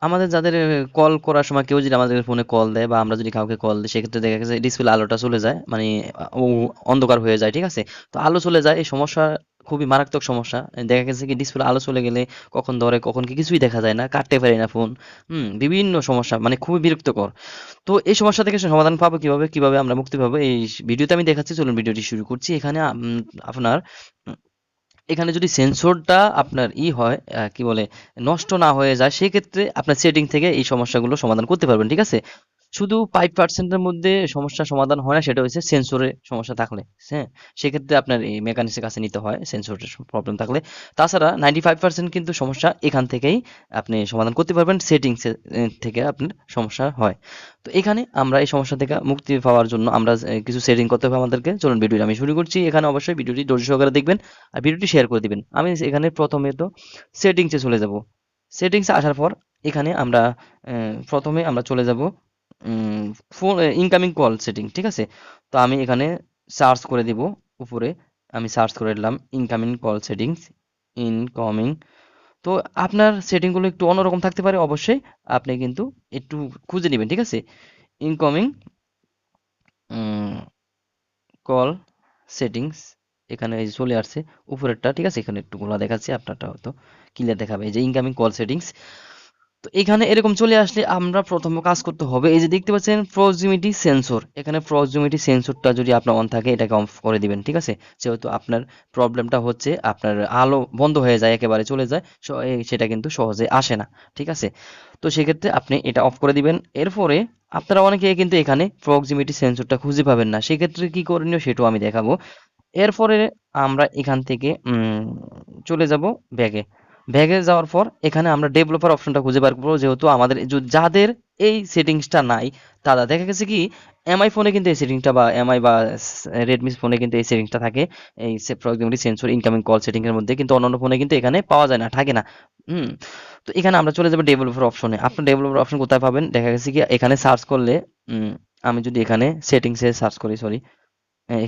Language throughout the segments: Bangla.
আমাদের যাদের কল করার সময় কেউ যদি আমাদের ফোনে কল দেয় বা আমরা যদি কাউকে কল দিই সেক্ষেত্রে দেখা গেছে ডিসপ্লে আলোটা চলে যায়, মানে অন্ধকার হয়ে যায়, ঠিক আছে? তো আলো চলে যায়, এই সমস্যা খুবই মারাত্মক সমস্যা। দেখা গেছে কি ডিসপ্লে আলো চলে গেলে কখন ধরে কখন কি কিছুই দেখা যায় না, কাটতে পারি না ফোন। বিভিন্ন সমস্যা, মানে খুবই বিরক্তকর। তো এই সমস্যা থেকে সমাধান পাবো কিভাবে, কিভাবে আমরা মুক্তি পাবো, এই ভিডিওতে আমি দেখাচ্ছি। চলুন ভিডিওটি শুরু করছি। এখানে আপনার এখানে যদি সেন্সরটা আপনার হয় কি বলে নষ্ট না হয়ে যায়, সেক্ষেত্রে আপনার সেটিং থেকে এই সমস্যাগুলো সমাধান করতে পারবেন, ঠিক আছে? শুধু 5% এর মধ্যে সমস্যা সমাধান হয় না, সেটা হচ্ছে সেন্সরে সমস্যা থাকলে। হ্যাঁ, সেক্ষেত্রে আপনার এই মেকানিক্সের কাছে নিতে হয় সেন্সরের প্রবলেম থাকলে। তাছাড়া 95% কিন্তু সমস্যা এখান থেকেই আপনি সমাধান করতে পারবেন, সেটিংস থেকে আপনার সমস্যা হয়। তো এখানে আমরা এই সমস্যা থেকে মুক্তি পাওয়ার জন্য আমরা কিছু সেটিং করতে হবে আমাদেরকে। চলুন ভিডিওটি আমি শুরু করছি। এখানে অবশ্যই ভিডিওটি ধৈর্য সহকারে দেখবেন আর ভিডিওটি শেয়ার করে দিবেন। আমি এখানে প্রথমে তো সেটিংসে চলে যাব। সেটিংসে আসার পর এখানে আমরা প্রথমে আমরা চলে যাব ফোন ইনকামিং কল সেটিং, ঠিক আছে? তো আমি এখানে সার্চ করে দিব উপরে। আমি সার্চ করে দিলাম ইনকামিং কল সেটিংস, ইনকমিং। তো আপনার সেটিংগুলো একটু অন্যরকম থাকতে পারে অবশ্যই। আপনি কিন্তু একটু খুঁজে নেবেন, ঠিক আছে? ইনকমিং কল সেটিংস, এখানে এই যে চলে আসছে উপরেরটা, ঠিক আছে? এখানে একটু গোলা দেখাচ্ছে, আপনারটা হয়তো ক্লিয়ার দেখাবে। এই যে ইনকামিং কল সেটিংস। তো এখানে এরকম চলে আসলে আমরা প্রথম কাজ করতে হবে, এই যে দেখতে পাচ্ছেন প্রক্সিমিটি সেন্সর, এখানে প্রক্সিমিটি সেন্সরটা যদি আপনার অন থাকে এটাকে অফ করে দিবেন, ঠিক আছে? যেহেতু আপনার প্রবলেমটা হচ্ছে আপনার আলো বন্ধ হয়ে যায়, একেবারে চলে যায়, সেটা কিন্তু সহজে আসে না, ঠিক আছে? তো সেক্ষেত্রে আপনি এটা অফ করে দিবেন। এরপরে আপনারা অনেকে কিন্তু এখানে প্রক্সিমিটি সেন্সরটা খুঁজে পাবেন না, সেক্ষেত্রে কি করণীয় সেটাও আমি দেখাবো। এরপরে আমরা এখান থেকে চলে যাব ব্যাগে। ব্যাগে যাওয়ার পর এখানে আমরা ডেভেলপার অপশনটা খুঁজে বার করবো, যেহেতু আমাদের যাদের এই সেটিংসটা নাই, তারা দেখা গেছে কি এমআই ফোনে কিন্তু এই সেটিংটা, বা এমআই বা রেডমি ফোনে কিন্তু এই সেটিংসটা থাকে, এই proximity sensor incoming call setting এর মধ্যে, কিন্তু অন্যান্য ফোনে কিন্তু এখানে পাওয়া যায় না, থাকে না। হুম তো এখানে আমরা চলে যাবো ডেভেলপার অপশনে। আপনার ডেভেলপার অপশন কোথায় পাবেন, দেখা গেছে কি এখানে সার্চ করলে আমি যদি এখানে সেটিংসে সার্চ করি, সরি,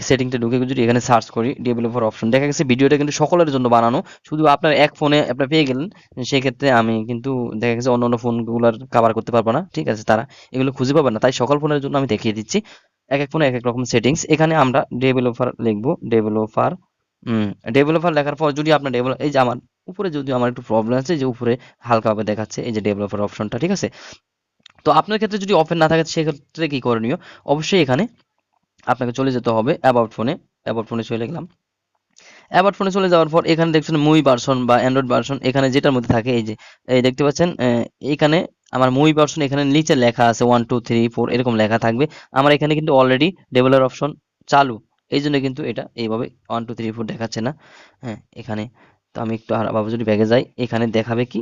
সেটিংটা ঢুকে যদি এখানে সার্চ করি ডেভেলপার অপশন, দেখা গেছে ভিডিওটা কিন্তু সকলের জন্য বানানো, শুধু আপনার এক ফোনে আপনার পেয়ে গেলেন। সেক্ষেত্রে আমি কিন্তু দেখা গেছে অন্য অন্য ফোনগুলোর কভার করতে পারবো না, ঠিক আছে? তারা এগুলো খুঁজে পাবে না, তাই সকল ফোনের জন্য আমি দেখিয়ে দিচ্ছি। এক এক ফোনে এক এক রকম সেটিংস। এখানে আমরা ডেভেলপার লিখবো, ডেভেলপার। ডেভেলপার লেখার পর যদি আপনার এই যে আমার উপরে যদি আমার একটু প্রবলেম আছে, যে উপরে হালকাভাবে দেখাচ্ছে এই যে ডেভেলপার অপশনটা, ঠিক আছে? তো আপনার ক্ষেত্রে যদি ওপেন না থাকে সেক্ষেত্রে কি করণীয়, অবশ্যই এখানে আপনাকে চলে যেতে হবে অ্যাবাউট ফোনে। অ্যাবাউট ফোনে চলে গেলাম। অ্যাবাউট ফোনে চলে যাওয়ার পর এখানে দেখছেন মুভি ভার্সন বা অ্যান্ড্রয়েড ভার্সন, এখানে যেটার মধ্যে থাকে এই যে এই দেখতে পাচ্ছেন, এইখানে আমার মুভি ভার্সন এখানে নিচে লেখা আছে 1 2 3 4 এরকম লেখা থাকবে। আমার এখানে কিন্তু অলরেডি ডেভেলপার অপশন চালু, এই জন্য কিন্তু এটা এইভাবে 1 2 3 4 দেখাচ্ছে না। হ্যাঁ, এখানে তো আমি একটু আর আবার যদি ব্যাগে যাই, এখানে দেখাবে কি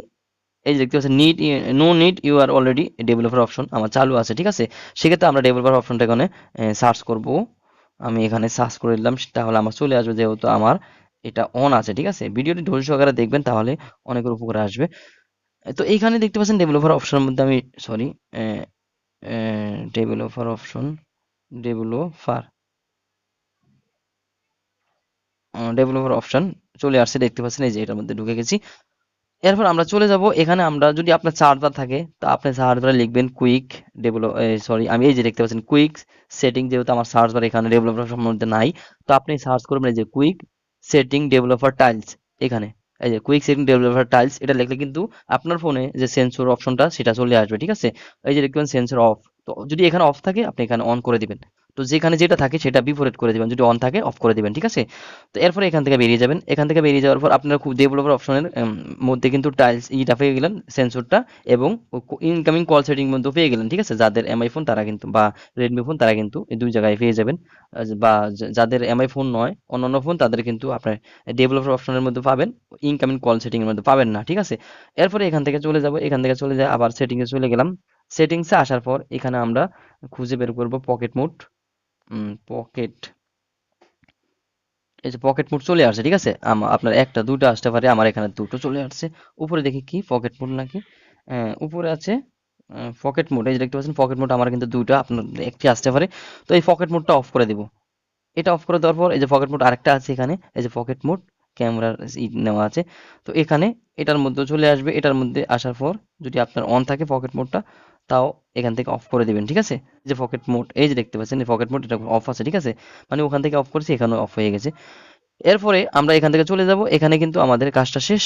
এই যে দেখতে পাচ্ছেন need, no need, you are already developer option আমার চালু আছে, ঠিক আছে? সেক্ষেত্রে আমরা ডেভেলপার অপশনটা এখানে সার্চ করব। আমি এখানে সার্চ করে দিলাম, তাহলে আমার চলে আসবে, যেহেতু আমার এটা অন আছে, ঠিক আছে? ভিডিওটি ধৈর্য সহকারে দেখবেন, তাহলে অনেকের উপকারে আসবে। তো এইখানে দেখতে পাচ্ছেন ডেভেলপার অপশনের মধ্যে আমি, sorry, developer option, developer developer option চলে আসছে, দেখতে পাচ্ছেন এই যে এটার মধ্যে ঢুকে গেছি। এরপর আমরা চলে যাব এখানে, আমরা যদি আপনার চার্জার থাকে তো আপনি চার্জারে লিখবেন কুইক ডেভেলপ, সরি, আমি এই যে দেখতে পাচ্ছেন কুইক সেটিং, যেহেতু আমার সার্চবার এখানে ডেভেলপার সম্বন্ধে নাই, তো আপনি সার্চ করবেন এই যে কুইক সেটিং ডেভেলপার টাইলস। এখানে এই যে কুইক সেটিং ডেভেলপার টাইলস এটা লিখলে কিন্তু আপনার ফোনে যে সেন্সর অপশনটা সেটা চলে আসবে, ঠিক আছে? এই যে দেখবেন সেন্সর অফ, তো যদি এখানে অফ থাকে আপনি এখানে অন করে দিবেন। তো যেখানে যেটা থাকে সেটা বিপরীত করে দিবেন, যদি অন থাকে অফ করে দিবেন, ঠিক আছে? তো এরপরে এখান থেকে বেরিয়ে যাবেন। এখান থেকে বেরিয়ে যাওয়ার পর আপনারা খুব ডেভেলপার অপশনের মধ্যে কিন্তু টাইলস ইটা পেয়ে গেলেন, সেন্সরটা, এবং ইনকামিং কল সেটিং মধ্যে পেয়ে গেলেন, ঠিক আছে? যাদের এমআই ফোন তারা কিন্তু, বা রেডমি ফোন তারা কিন্তু এই দুই জায়গায় পেয়ে যাবেন। বা যাদের এমআই ফোন নয় অন্যান্য ফোন তাদের কিন্তু আপনার ডেভেলপার অপশনের মধ্যে পাবেন, ইনকামিং কল সেটিং এর মধ্যে পাবেন না, ঠিক আছে? এরপরে এখান থেকে চলে যাব, এখান থেকে চলে যায় আবার সেটিংয়ে চলে গেলাম। সেটিংসে আসার পর এখানে আমরা খুঁজে বের করব পকেট মোড। পকেট, এই যে পকেট মোড চলে আসছে, ঠিক আছে? আপনার একটা দুটো আসতে পারে, আমার এখানে দুটো চলে আসছে। উপরে দেখি কি পকেট মোড নাকি, উপরে আছে পকেট মোড, এই যে দেখতে পাচ্ছেন পকেট মোড আমার কিন্তু দুটো, আপনার একটি আসতে পারে। তো এই পকেট মোডটা অফ করে দিব। এটা অফ করে দেওয়ার পর এই যে পকেট মোড আরেকটা আছে এখানে, এই যে পকেট মোড, ক্যামেরার নেওয়া আছে। তো এখানে এটার মধ্যে চলে আসবে, এটার মধ্যে আসার পর যদি আপনার অন থাকে পকেট মোডটা, তাও এখান থেকে অফ করে দিবেন, ঠিক আছে? যে পকেট মোড, এই যে দেখতে পাচ্ছেন পকেট মোড, এটা অফ আছে, ঠিক আছে? মানে ওখান থেকে অফ করেছি, এখানেও অফ হয়ে গেছে। এরপরে আমরা এখান থেকে চলে যাব, এখানে কিন্তু আমাদের কাজটা শেষ,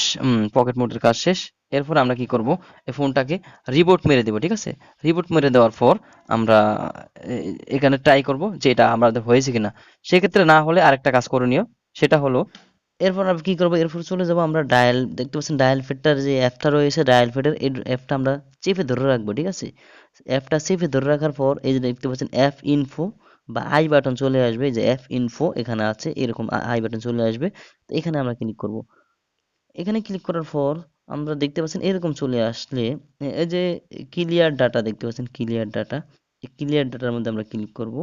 পকেট মোডের কাজ শেষ। এরপরে আমরা কি করব, এই ফোনটাকে রিবোট মেরে দেবো, ঠিক আছে? রিবোট মেরে দেওয়ার পর আমরা এখানে ট্রাই করব যে এটা আমাদের হয়েছে কিনা। সেক্ষেত্রে না হলে আরেকটা কাজ করণীয়, সেটা হলো এরপর আমরা কি করবো, এরপর চলে যাব আমরা ডায়াল, দেখতে পাচ্ছেন ডায়াল ফেডটার যে অ্যাপটা রয়েছে, ডায়াল ফেডের এই অ্যাপটা আমরা চেপে ধরে রাখবো, ঠিক আছে? অ্যাপটা চেপে ধরে রাখার পর এই যে দেখতে পাচ্ছেন অ্যাপ ইনফো বা আই বাটন চলে আসবে, যে অ্যাপ ইনফো এখানে আছে, এরকম আই বাটন চলে আসবে। তো এখানে আমরা ক্লিক করব। এখানে ক্লিক করার পর আমরা দেখতে পাচ্ছেন এরকম চলে আসলে এই যে ক্লিয়ার ডাটা দেখতে পাচ্ছেন, ক্লিয়ার ডাটা, এই ক্লিয়ার ডাটার মধ্যে আমরা ক্লিক করব।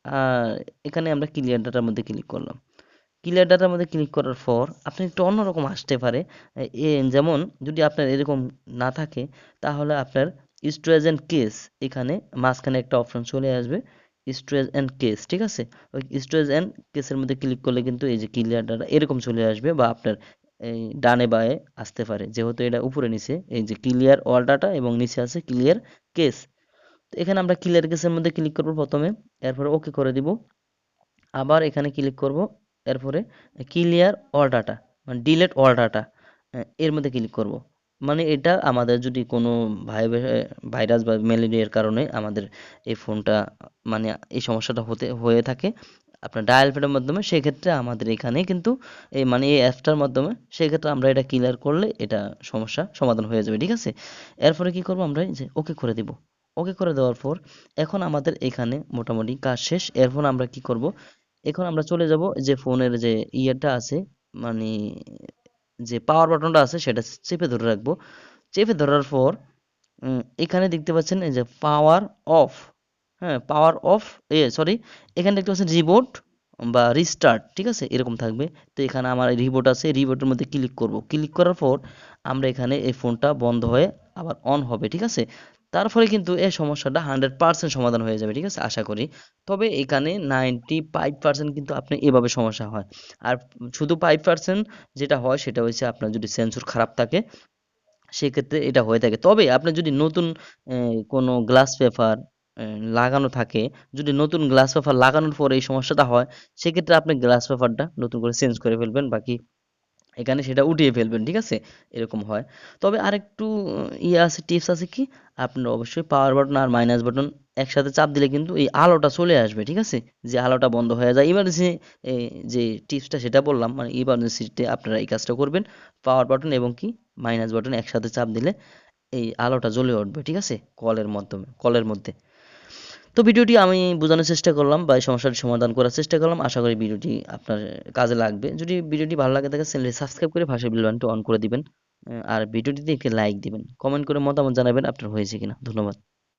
আর এখানে আমরা ক্লিয়ার ডাটার মধ্যে ক্লিক করলাম। ক্লিয়ার ডাটার মধ্যে ক্লিক করার পর আপনি একটু অন্যরকম আসতে পারে। যেমন যদি আপনার এরকম না থাকে, তাহলে আপনার স্টোরেজ অ্যান্ড কেস, এখানে মাঝখানে একটা অপশন চলে আসবে, স্টোরেজ অ্যান্ড কেস, ঠিক আছে? ওই স্টোরেজ অ্যান্ড কেসের মধ্যে ক্লিক করলে কিন্তু এই যে ক্লিয়ার ডাটা এরকম চলে আসবে, বা আপনার এই ডানে বায়ে আসতে পারে, যেহেতু এটা উপরে নিচে এই যে ক্লিয়ার অল ডাটা এবং নিচে আছে ক্লিয়ার কেস। তো এখানে আমরা ক্লিয়ার কেসের মধ্যে ক্লিক করব প্রথমে, এরপরে ওকে করে দিব। আবার এখানে ক্লিক করব, এরপরে ক্লিয়ার অল ডাটা মানে ডিলেট অল ডাটা, এর মধ্যে ক্লিক করব। মানে এটা আমাদের যদি কোনো ভাইরাস বা ম্যালেরিয়ার কারণে আমাদের এই ফোনটা, মানে এই সমস্যাটা হয়ে থাকে আপনার ডায়াল প্যাডের মাধ্যমে, সেক্ষেত্রে আমাদের এখানে কিন্তু এই মানে এই অ্যাপটার মাধ্যমে, সেক্ষেত্রে আমরা এটা ক্লিয়ার করলে এটা সমস্যা সমাধান হয়ে যাবে, ঠিক আছে? এরপরে কি করব, আমরা এই যে ওকে করে দিব। ওকে করে দেওয়ার পর এখন আমাদের এখানে মোটামুটি কাজ শেষ। এরপর আমরা কি করব, এখন আমরা চলে যাব যে ফোনের যে ইয়েটা আছে, মানে যে পাওয়ার বাটনটা আছে সেটা চেপে ধরে রাখবো। চেপে ধরার পর এখানে দেখতে পাচ্ছেন এই যে পাওয়ার অফ, হ্যাঁ পাওয়ার অফ, সরি, এখানে দেখতে পাচ্ছেন রিবোট বা রিস্টার্ট, ঠিক আছে? এরকম থাকবে। তো এখানে আমার রিবোট আছে, রিবোটের মধ্যে ক্লিক করব। ক্লিক করার পর আমরা এখানে এই ফোনটা বন্ধ হয়ে আবার অন হবে, ঠিক আছে? তার ফলে কিন্তু এই সমস্যাটা 100% সমাধান হয়ে যাবে, ঠিক আছে, আশা করি। তবে এখানে 95% কিন্তু আপনি এভাবে সমস্যা হয়। আর শুধু 5% যেটা হয় সেটা হচ্ছে আপনার যদি সেন্সর খারাপ থাকে, সেক্ষেত্রে এটা হয়ে থাকে। তবে আপনার যদি নতুন কোনো গ্লাস পেপার লাগানো থাকে, যদি নতুন গ্লাস পেপার লাগানোর পরে এই সমস্যাটা হয়, সেক্ষেত্রে আপনি গ্লাস পেপারটা নতুন করে চেঞ্জ করে ফেলবেন, বাকি এখানে সেটা উঠিয়ে ফেলবেন, ঠিক আছে? এরকম হয়। তবে আরেকটু ইয়ে আছে, টিপস আছে কি, আপনার অবশ্যই পাওয়ার বাটন আর মাইনাস বাটন একসাথে চাপ দিলে কিন্তু এই আলোটা চলে আসবে, ঠিক আছে? যে আলোটা বন্ধ হয়ে যায় ইমার্জেন্সি, যে টিপসটা সেটা বললাম, মানে ইমার্জেন্সিতে আপনারা এই কাজটা করবেন। পাওয়ার বাটন এবং কি মাইনাস বাটন একসাথে চাপ দিলে এই আলোটা জ্বলে উঠবে, ঠিক আছে? কলের মাধ্যমে, কলের মধ্যে। তো ভিডিওটি আমি বোঝানোর চেষ্টা করলাম বা এই সমস্যাটি সমাধান করার চেষ্টা করলাম। আশা করি ভিডিওটি আপনার কাজে লাগবে। যদি ভিডিওটি ভালো লাগে থাকে চ্যানেলটি সাবস্ক্রাইব করে পাশের বেল বাটনটি অন করে দিবেন। আর ভিডিওটিতে একটি লাইক দিবেন। কমেন্ট করে মতামত জানাবেন আপনার হয়েছে কিনা। ধন্যবাদ।